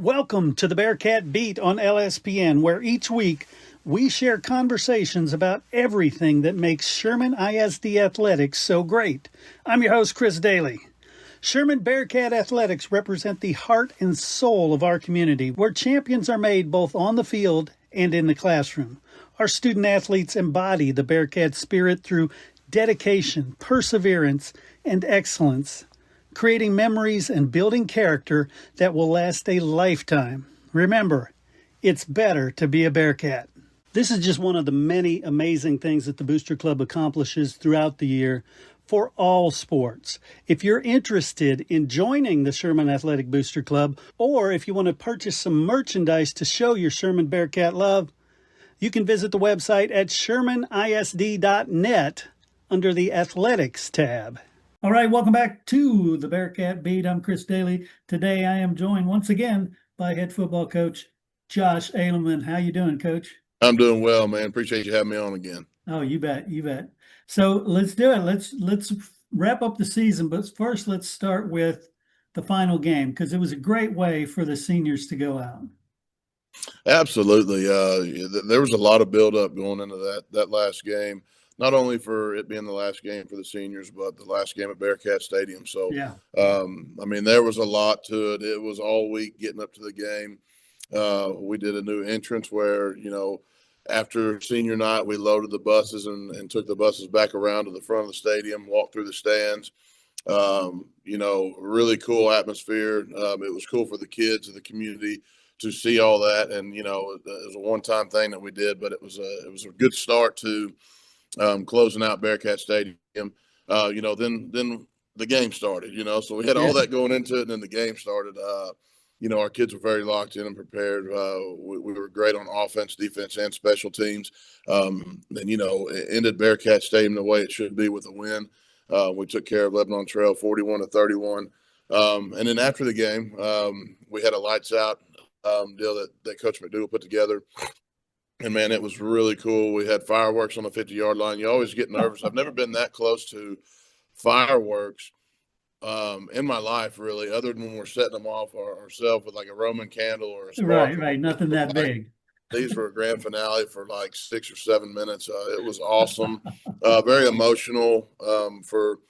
Welcome to the Bearcat Beat on LSPN, where each week we share conversations about everything that makes Sherman ISD athletics so great. I'm your host, Chris Daly. Sherman Bearcat Athletics represent the heart and soul of our community, where champions are made both on the field and in the classroom. Our student athletes embody the Bearcat spirit through dedication, perseverance, and excellence, creating memories and building character that will last a lifetime. Remember, it's better to be a Bearcat. This is just one of the many amazing things that the Booster Club accomplishes throughout the year for all sports. If you're interested in joining the Sherman Athletic Booster Club, or if you want to purchase some merchandise to show your Sherman Bearcat love, you can visit the website at shermanisd.net under the Athletics tab. All right, welcome back to the Bearcat Beat. I'm Chris Daly. Today I am joined once again by head football coach Josh Aleman. How you doing, Coach? I'm doing well, man. Appreciate you having me on again. Oh, you bet, you bet. So let's do it. Let's wrap up the season, but first let's start with the final game because it was a great way for the seniors to go out. Absolutely. There was a lot of buildup going into that last game, not only for it being the last game for the seniors, but the last game at Bearcat Stadium. So, Yeah. there was a lot to it. It was all week getting up to the game. We did a new entrance where, after senior night, we loaded the buses and took the buses back around to the front of the stadium, walked through the stands. Really cool atmosphere. It was cool for the kids of the community to see all that. And, it was a one-time thing that we did, but it was a good start to closing out Bearcat Stadium. Then the game started, so we had all that going into it, and then the game started. Our kids were very locked in and prepared. We were great on offense, defense, and special teams. It ended Bearcat Stadium the way it should be with a win. We took care of Lebanon Trail 41-31. And then after the game, we had a lights out deal that Coach McDougal put together. And, man, it was really cool. We had fireworks on the 50-yard line. You always get nervous. I've never been that close to fireworks in my life, really, other than when we're setting them off ourselves with like a Roman candle or a sparkler. Right. Nothing that big. These were a grand finale for like 6 or 7 minutes. It was awesome, very emotional for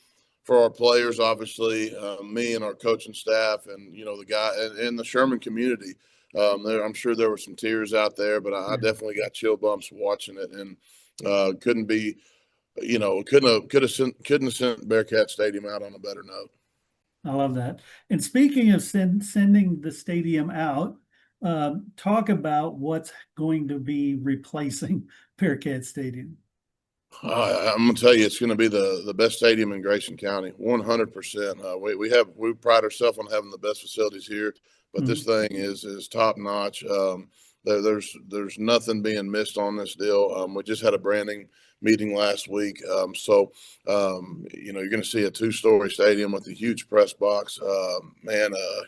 our players, obviously, me and our coaching staff, and the guy and the Sherman community. I'm sure there were some tears out there, but I definitely got chill bumps watching it, and couldn't have sent Bearcat Stadium out on a better note. I love that. And speaking of sending the stadium out, talk about what's going to be replacing Bearcat Stadium. I'm going to tell you, it's going to be the best stadium in Grayson County, 100%. We pride ourselves on having the best facilities here, but this thing is top notch. There's nothing being missed on this deal. We just had a branding meeting last week. You're going to see a 2-story stadium with a huge press box, a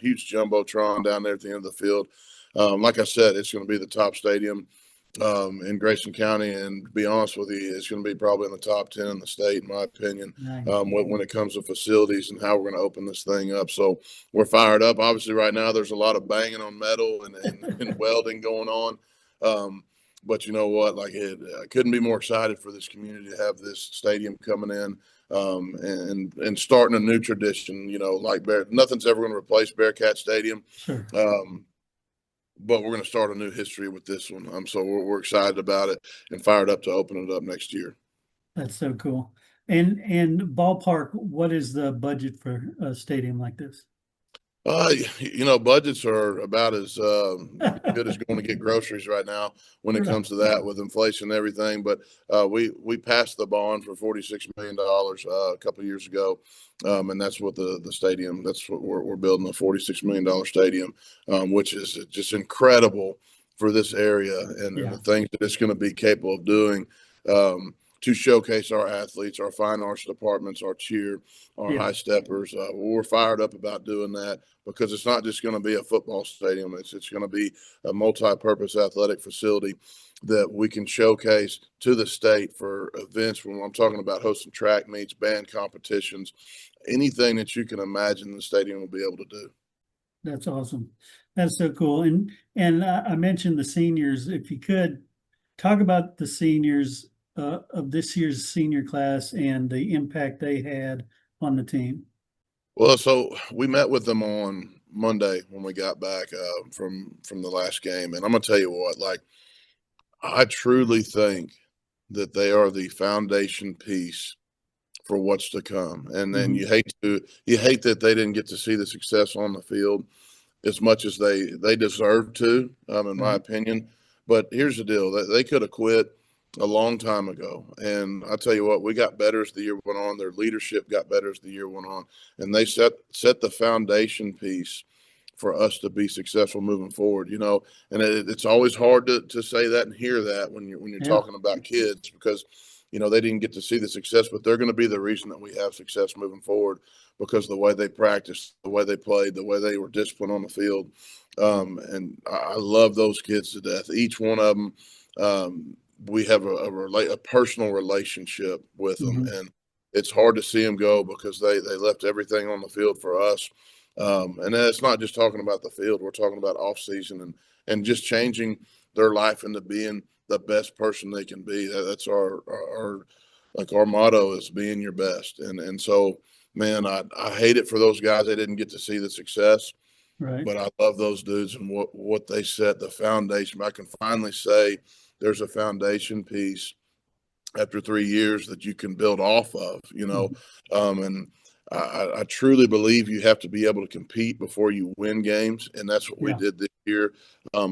huge jumbotron down there at the end of the field. Like I said, it's going to be the top stadium in Grayson County, and to be honest with you, it's going to be probably in the top 10 in the state, in my opinion, Nice. When it comes to facilities and how we're going to open this thing up. So we're fired up. Obviously, right now there's a lot of banging on metal and welding going on. But you know what? I couldn't be more excited for this community to have this stadium coming in and starting a new tradition. Nothing's ever going to replace Bearcat Stadium. Sure. But we're going to start a new history with this one. So we're excited about it and fired up to open it up next year. That's so cool. And ballpark, what is the budget for a stadium like this? Budgets are about as good as going to get groceries right now when it comes to that with inflation and everything. But we passed the bond for $46 million a couple of years ago, and that's what the stadium. That's what we're building, a $46 million stadium, which is just incredible for this area and the things that it's going to be capable of doing. To showcase our athletes, our fine arts departments, our cheer, our high steppers. We're fired up about doing that because it's not just going to be a football stadium. It's going to be a multi-purpose athletic facility that we can showcase to the state for events. When I'm talking about hosting track meets, band competitions, anything that you can imagine the stadium will be able to do. That's awesome. That's so cool. And I mentioned the seniors. If you could talk about the seniors of this year's senior class and the impact they had on the team. Well, so we met with them on Monday when we got back from the last game, and I'm gonna tell you what, like I truly think that they are the foundation piece for what's to come. And then Hmm. you hate that they didn't get to see the success on the field as much as they deserve to, in my Right. opinion. But here's the deal: they could have quit a long time ago. And I tell you what, we got better as the year went on. Their leadership got better as the year went on, and they set the foundation piece for us to be successful moving forward. And it's always hard to say that and hear that when you're Yeah. talking about kids because they didn't get to see the success, but they're going to be the reason that we have success moving forward because of the way they practiced, the way they played, the way they were disciplined on the field. And I love those kids to death. Each one of them, we have a personal relationship with them, Hmm. and it's hard to see them go because they left everything on the field for us. And it's not just talking about the field; we're talking about off season and just changing their life into being the best person they can be. That's our like our motto is being your best. And so, man, I hate it for those guys. They didn't get to see the success, Right. but I love those dudes and what they set the foundation. I can finally say there's a foundation piece after 3 years that you can build off of, Mhm. and I truly believe you have to be able to compete before you win games, and that's what we Yeah. did this year.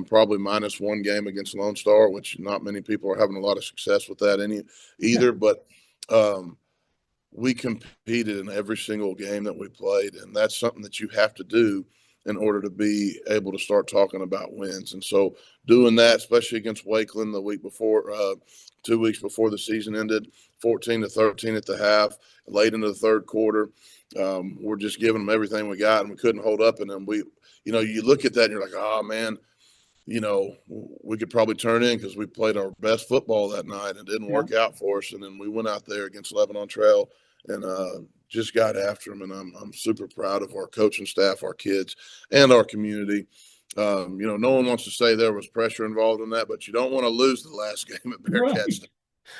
Probably minus one game against Lone Star, which not many people are having a lot of success with that Yeah. either. But um, we competed in every single game that we played, and that's something that you have to do in order to be able to start talking about wins. And so, doing that, especially against Wakeland the week before, 2 weeks before the season ended, 14-13 at the half, late into the third quarter, we're just giving them everything we got, and we couldn't hold up. And then you look at that and you're like, oh man, we could probably turn in because we played our best football that night and it didn't Yeah. work out for us. And then we went out there against Lebanon Trail and just got after them. And I'm super proud of our coaching staff, our kids, and our community. No one wants to say there was pressure involved in that, but you don't want to lose the last game at Bearcat Right. State.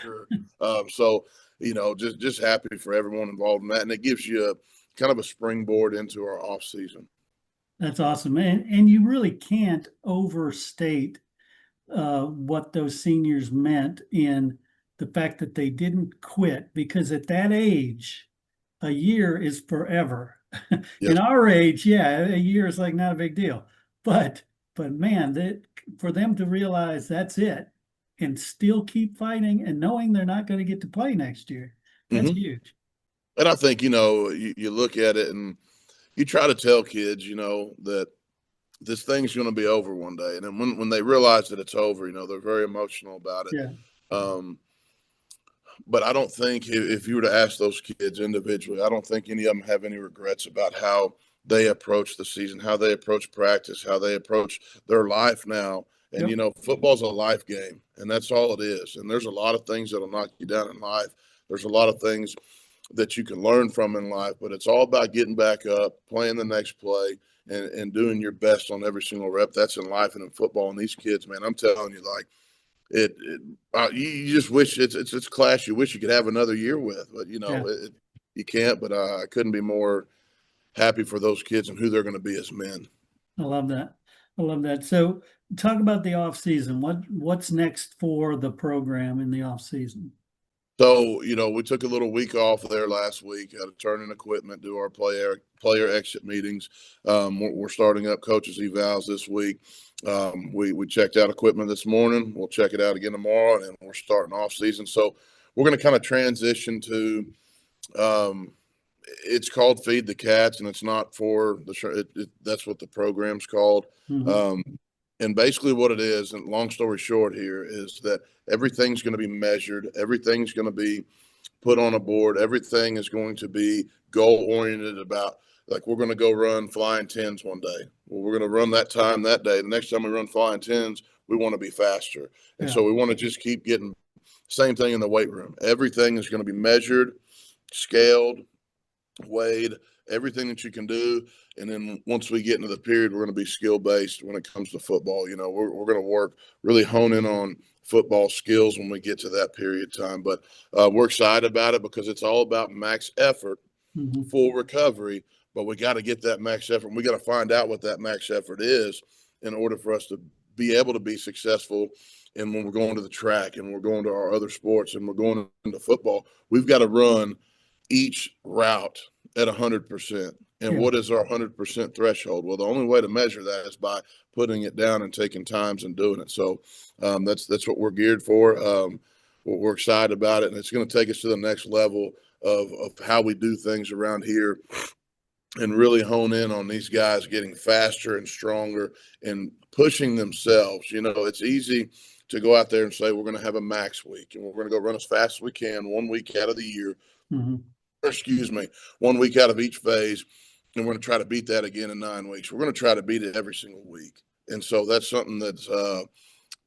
Sure. So, just happy for everyone involved in that. And it gives you kind of a springboard into our off season. That's awesome. And you really can't overstate what those seniors meant in the fact that they didn't quit because at that age, a year is forever. In Yes. our age, yeah, a year is like not a big deal. But but man, that for them to realize that's it and still keep fighting and knowing they're not going to get to play next year, that's Mm-hmm. huge. And I think, you look at it and you try to tell kids, that this thing's going to be over one day. And then when they realize that it's over, they're very emotional about it. Yeah, Um, but I don't think if you were to ask those kids individually, I don't think any of them have any regrets about how they approach the season, how they approach practice, how they approach their life now. And, yep, football's a life game, and that's all it is. And there's a lot of things that'll knock you down in life. There's a lot of things that you can learn from in life, but it's all about getting back up, playing the next play, and doing your best on every single rep. That's in life and in football. And these kids, man, I'm telling you, like you just wish it's class. You wish you could have another year with, but yeah. you can't. But I couldn't be more happy for those kids and who they're going to be as men. I love that. I love that. So talk about the off season. What's next for the program in the off season? So, we took a little week off there last week, had to turn in equipment, do our player exit meetings. We're starting up coaches evals this week. We checked out equipment this morning. We'll check it out again tomorrow, and we're starting off season. So we're going to kind of transition to. It's called Feed the Cats, and it's not for the show. That's what the program's called. Hmm. Um, and basically, what it is, and long story short, here is that everything's going to be measured. Everything's going to be put on a board. Everything is going to be goal oriented about like we're going to go run flying tens one day. Well, we're going to run that time that day. The next time we run flying tens, we want to be faster. And Yeah, so we want to just keep getting same thing in the weight room. Everything is going to be measured, scaled, weighed, everything that you can do. And then once we get into the period, we're going to be skill-based when it comes to football. We're going to work, really hone in on football skills when we get to that period time. But we're excited about it because it's all about max effort, full recovery. But we got to get that max effort. And we got to find out what that max effort is in order for us to be able to be successful. And when we're going to the track and we're going to our other sports and we're going into football, we've got to run each route at 100%. And what is our 100% threshold? Well, the only way to measure that is by putting it down and taking times and doing it. So that's what we're geared for. We're excited about it, and it's going to take us to the next level of how we do things around here and really hone in on these guys getting faster and stronger and pushing themselves. It's easy to go out there and say we're going to have a max week and we're going to go run as fast as we can 1 week out of the year. 1 week out of each phase, and we're going to try to beat that again in 9 weeks. We're going to try to beat it every single week. And so that's something that's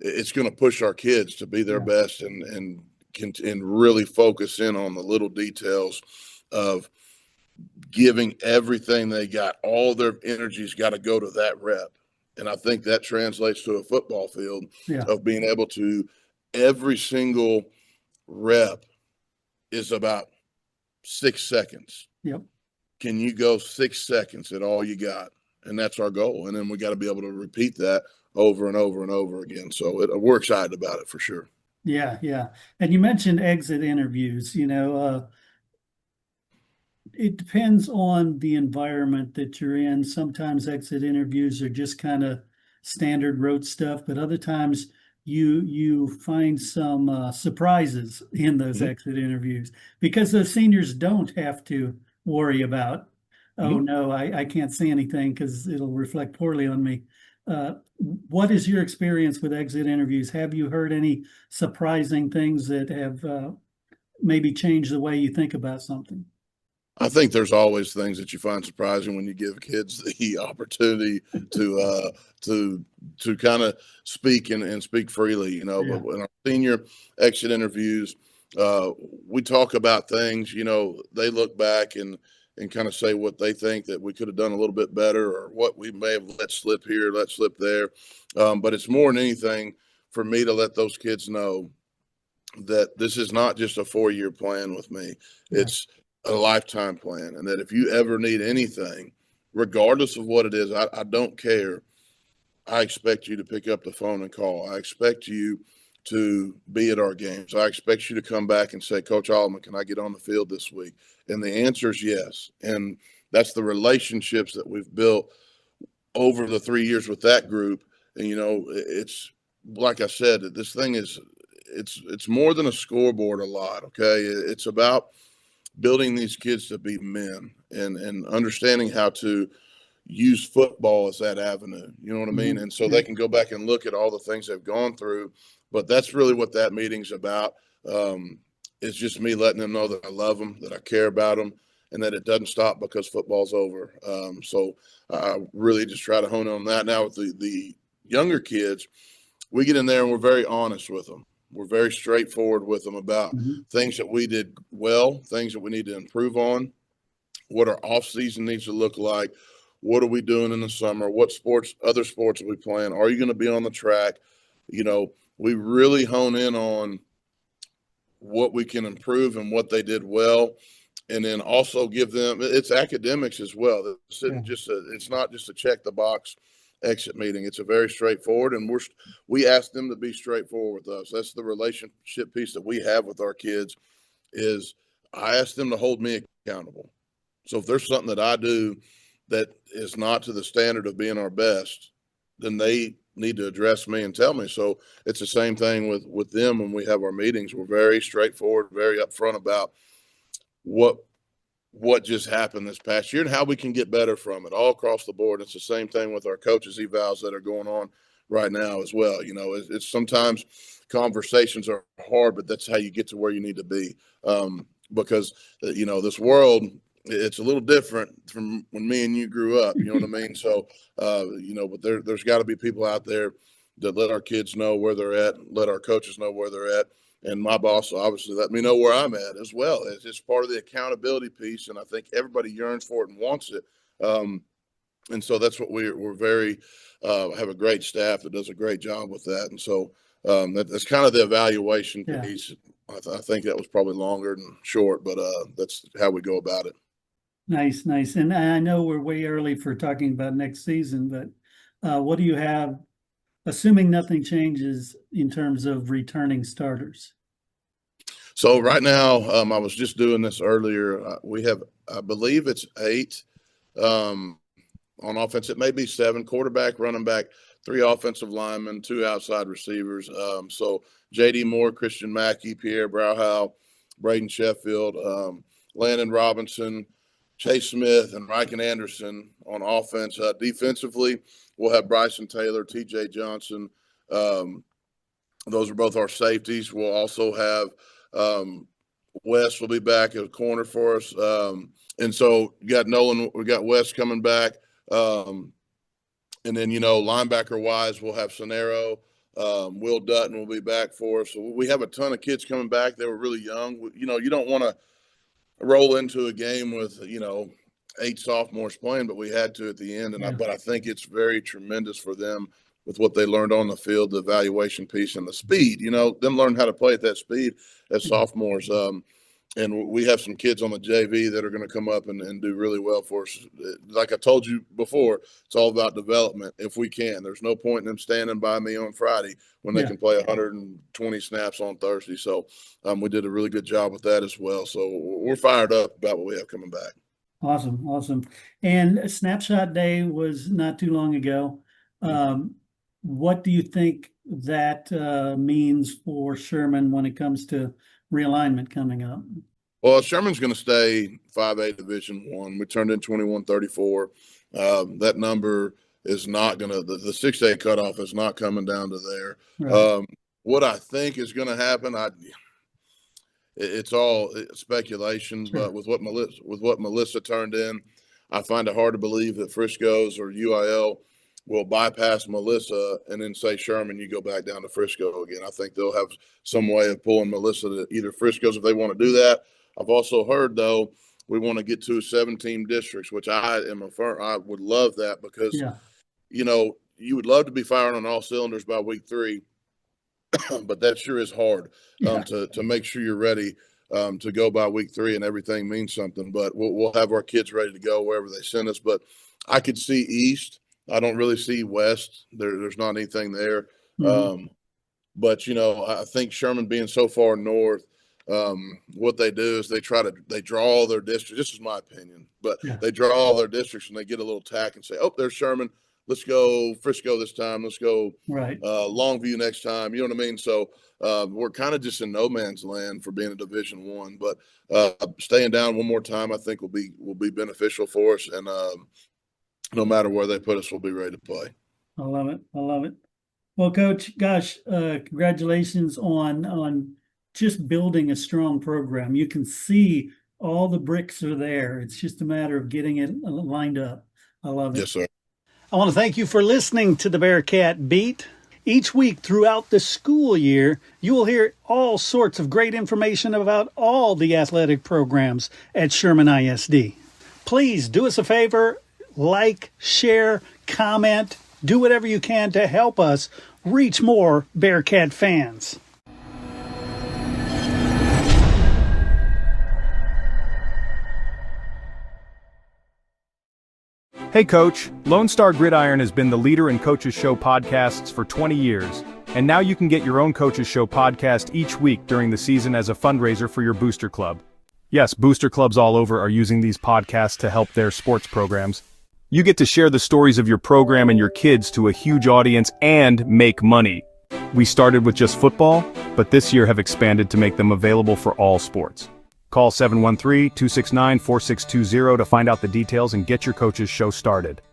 it's going to push our kids to be their best and really focus in on the little details of giving everything they got. All their energy's got to go to that rep. And I think that translates to a football field of being able to, every single rep is about 6 seconds. Can you go 6 seconds at all you got? And that's our goal. And then we got to be able to repeat that over and over and over again. So we're excited about it for sure. Yeah. And you mentioned exit interviews. It depends on the environment that you're in. Sometimes exit interviews are just kind of standard rote stuff, but other times you find some surprises in those exit interviews because those seniors don't have to worry about, oh no, I can't say anything because it'll reflect poorly on me. What is your experience with exit interviews? Have you heard any surprising things that have maybe changed the way you think about something? I think there's always things that you find surprising when you give kids the opportunity to kind of speak and speak freely, But in our senior exit interviews, we talk about things, they look back and kind of say what they think that we could have done a little bit better or what we may have let slip here, let slip there. But it's more than anything for me to let those kids know that this is not just a 4-year plan with me. It's a lifetime plan. And that if you ever need anything, regardless of what it is, I don't care. I expect you to pick up the phone and call. I expect you to be at our games. I expect you to come back and say, Coach Aleman, can I get on the field this week? And the answer is yes. And that's the relationships that we've built over the 3 years with that group. And, it's like I said, this thing is, it's more than a scoreboard a lot. Okay. It's about building these kids to be men and understanding how to use football as that avenue. You know what I mean? And so they can go back and look at all the things they've gone through. But that's really what that meeting's about. It's just me letting them know that I love them, that I care about them, and that it doesn't stop because football's over. So I really just try to hone in on that. Now with the younger kids, we get in there and we're very honest with them. We're very straightforward with them about things that we did well, things that we need to improve on, what our off season needs to look like, what are we doing in the summer, what other sports are we playing, are you going to be on the track? We really hone in on what we can improve and what they did well, and then also give them, it's academics as well. It's not just a check the box exit meeting. It's a very straightforward, and we ask them to be straightforward with us. That's the relationship piece that we have with our kids is I ask them to hold me accountable. So if there's something that I do that is not to the standard of being our best, then they need to address me and tell me. So it's the same thing with them when we have our meetings. We're very straightforward, very upfront about what just happened this past year and how we can get better from it all across the board. It's the same thing with our coaches evals that are going on right now as well. It's sometimes conversations are hard, but that's how you get to where you need to be. Because this world, it's a little different from when me and you grew up, you know what I mean? So, but there's got to be people out there that let our kids know where they're at, let our coaches know where they're at, and my boss obviously let me know where I'm at as well. It's just part of the accountability piece, and I think everybody yearns for it and wants it. And so that's what we're very have a great staff that does a great job with that. And so that's kind of the evaluation piece. I think that was probably longer than short, but that's how we go about it. Nice, nice. And I know we're way early for talking about next season, but what do you have, assuming nothing changes in terms of returning starters? So right now, I was just doing this earlier. We have, I believe it's 8 on offense. It may be 7: quarterback, running back, 3 offensive linemen, 2 outside receivers. So J.D. Moore, Christian Mackey, Pierre Brauhau, Braden Sheffield, Landon Robinson, Chase Smith, and Ryken Anderson on offense. Defensively, we'll have Bryson Taylor, T.J. Johnson. Those are both our safeties. We'll also have Wes will be back at a corner for us. And so you got Nolan, we got Wes coming back. And then, linebacker wise, we'll have Sonero. Will Dutton will be back for us. So we have a ton of kids coming back. They were really young. You don't want to roll into a game with, 8 sophomores playing, but we had to at the end. But I think it's very tremendous for them with what they learned on the field, the evaluation piece and the speed, them learn how to play at that speed as sophomores. And we have some kids on the JV that are going to come up and do really well for us. Like I told you before, it's all about development if we can. There's no point in them standing by me on Friday when they can play 120 snaps on Thursday. So we did a really good job with that as well. So we're fired up about what we have coming back. Awesome, awesome. And Snapshot Day was not too long ago. What do you think that means for Sherman when it comes to realignment coming up? Well, Sherman's going to stay 5A Division I. We turned in 2134. That number is not going to – the 6A cutoff is not coming down to there. Right. What I think is going to happen, it's all speculation, sure. But with what Melissa turned in, I find it hard to believe that Frisco's or UIL will bypass Melissa and then say, Sherman, you go back down to Frisco again. I think they'll have some way of pulling Melissa to either Frisco's if they want to do that. I've also heard, though, we want to get to 17 districts, which I would love that because, you would love to be firing on all cylinders by week 3, but that sure is hard to make sure you're ready to go by week 3 and everything means something. But we'll have our kids ready to go wherever they send us. But I could see East. I don't really see West. There's not anything there. Mm-hmm. But, I think Sherman being so far north, what they do is they draw all their districts. This is my opinion, but they draw all their districts and they get a little tack and say, oh, there's Sherman. Let's go Frisco this time. Let's go Longview next time. You know what I mean? So we're kind of just in no man's land for being a Division I. But staying down one more time, I think will be beneficial for us. And no matter where they put us, we'll be ready to play. I love it. I love it. Well, Coach, gosh, congratulations on just building a strong program. You can see all the bricks are there. It's just a matter of getting it lined up. I love it. Yes, sir. I want to thank you for listening to the Bearcat Beat. Each week throughout the school year, you will hear all sorts of great information about all the athletic programs at Sherman ISD. Please do us a favor, like, share, comment, do whatever you can to help us reach more Bearcat fans. Hey Coach, Lone Star Gridiron has been the leader in Coach's Show podcasts for 20 years, and now you can get your own Coach's Show podcast each week during the season as a fundraiser for your booster club. Yes, booster clubs all over are using these podcasts to help their sports programs. You get to share the stories of your program and your kids to a huge audience and make money. We started with just football, but this year have expanded to make them available for all sports. Call 713-269-4620 to find out the details and get your Coach's Show started.